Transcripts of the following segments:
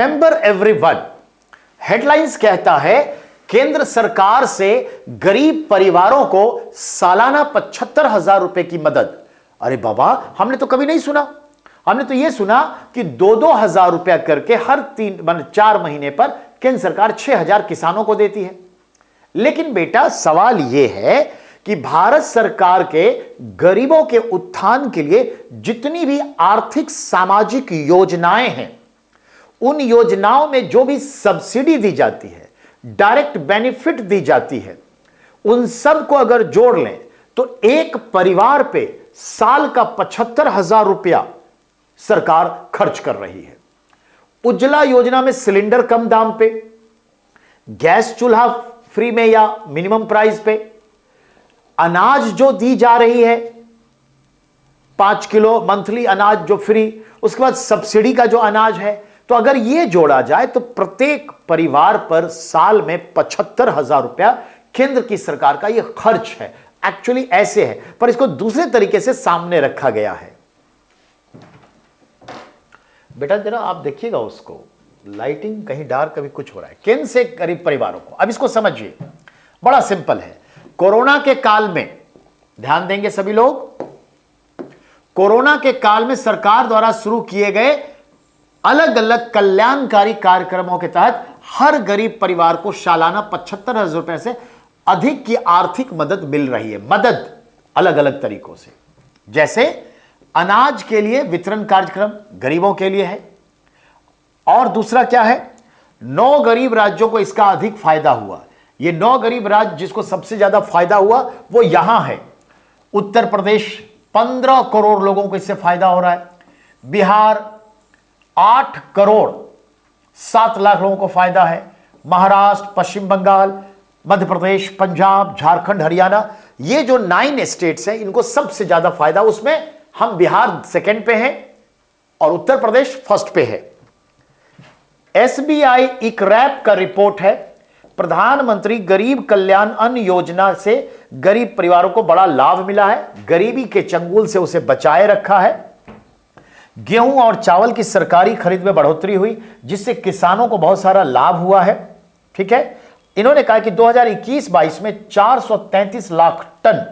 Remember everyone, headlines कहता है केंद्र सरकार से गरीब परिवारों को सालाना 75,000 रुपए की मदद। अरे बाबा, हमने तो कभी नहीं सुना। हमने तो यह सुना कि 2-2 हजार रुपया करके हर 4 महीने पर केंद्र सरकार 6,000 किसानों को देती है। लेकिन बेटा, सवाल यह है कि भारत सरकार के गरीबों के उत्थान के लिए जितनी भी आर्थिक सामाजिक योजनाएं हैं, उन योजनाओं में जो भी सब्सिडी दी जाती है, डायरेक्ट बेनिफिट दी जाती है, उन सब को अगर जोड़ लें तो एक परिवार पे साल का 75,000 रुपया सरकार खर्च कर रही है। उज्ज्वला योजना में सिलेंडर कम दाम पे, गैस चूल्हा फ्री में या मिनिमम प्राइस पे, अनाज जो दी जा रही है 5 किलो मंथली अनाज जो फ्री, उसके बाद सब्सिडी का जो अनाज है, तो अगर यह जोड़ा जाए तो प्रत्येक परिवार पर साल में 75,000 रुपया केंद्र की सरकार का यह खर्च है। एक्चुअली ऐसे है, पर इसको दूसरे तरीके से सामने रखा गया है। बेटा जरा आप देखिएगा उसको, लाइटिंग कहीं डार्क कभी कुछ हो रहा है। केंद्र से गरीब परिवारों को, अब इसको समझिए, बड़ा सिंपल है। कोरोना के काल में, ध्यान देंगे सभी लोग, कोरोना के काल में सरकार द्वारा शुरू किए गए अलग अलग कल्याणकारी कार्यक्रमों के तहत हर गरीब परिवार को सालाना 75,000 रुपए से अधिक की आर्थिक मदद मिल रही है। मदद अलग अलग तरीकों से, जैसे अनाज के लिए वितरण कार्यक्रम गरीबों के लिए है, और दूसरा क्या है, 9 गरीब राज्यों को इसका अधिक फायदा हुआ। ये 9 गरीब राज्य जिसको सबसे ज्यादा फायदा हुआ वो यहां है। उत्तर प्रदेश 15 करोड़ लोगों को इससे फायदा हो रहा है। बिहार 8 करोड़ 7 लाख लोगों को फायदा है। महाराष्ट्र, पश्चिम बंगाल, मध्य प्रदेश, पंजाब, झारखंड, हरियाणा, ये जो 9 स्टेट्स हैं, इनको सबसे ज्यादा फायदा। उसमें हम बिहार सेकंड पे हैं और उत्तर प्रदेश फर्स्ट पे है। एसबीआई इकरैप का रिपोर्ट है, प्रधानमंत्री गरीब कल्याण अन्न योजना से गरीब परिवारों को बड़ा लाभ मिला है, गरीबी के चंगुल से उसे बचाए रखा है। गेहूं और चावल की सरकारी खरीद में बढ़ोतरी हुई, जिससे किसानों को बहुत सारा लाभ हुआ है। ठीक है, इन्होंने कहा कि 2021-22 में 433 लाख टन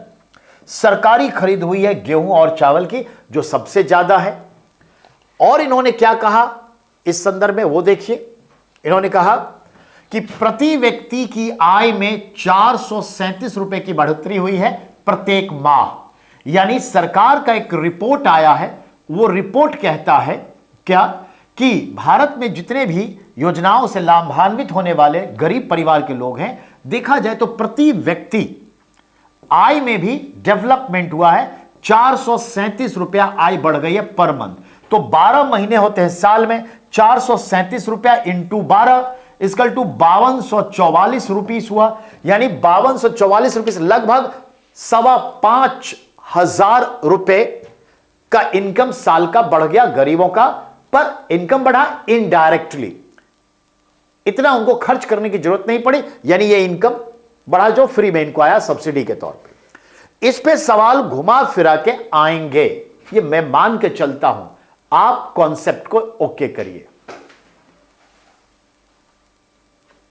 सरकारी खरीद हुई है गेहूं और चावल की, जो सबसे ज्यादा है। और इन्होंने क्या कहा इस संदर्भ में, वो देखिए। इन्होंने कहा कि प्रति व्यक्ति की आय में 437 रुपए की बढ़ोतरी हुई है प्रत्येक माह। यानी सरकार का एक रिपोर्ट आया है, वो रिपोर्ट कहता है क्या कि भारत में जितने भी योजनाओं से लाभान्वित होने वाले गरीब परिवार के लोग हैं, देखा जाए तो प्रति व्यक्ति आय में भी डेवलपमेंट हुआ है। 437 रुपया आय बढ़ गई है पर मंथ। तो 12 महीने होते हैं साल में, 437 रुपया इंटू 12 इक्वल टू 5244 रुपीस हुआ। यानी 5244 रुपीस लगभग 5,25,000 रुपए का इनकम साल का बढ़ गया गरीबों का। पर इनकम बढ़ा इनडायरेक्टली, इतना उनको खर्च करने की जरूरत नहीं पड़ी, यानी ये इनकम बढ़ा जो फ्री में इनको आया सब्सिडी के तौर पे। इस पे सवाल घुमा फिरा के आएंगे, ये मैं मान के चलता हूं। आप कॉन्सेप्ट को ओके करिए।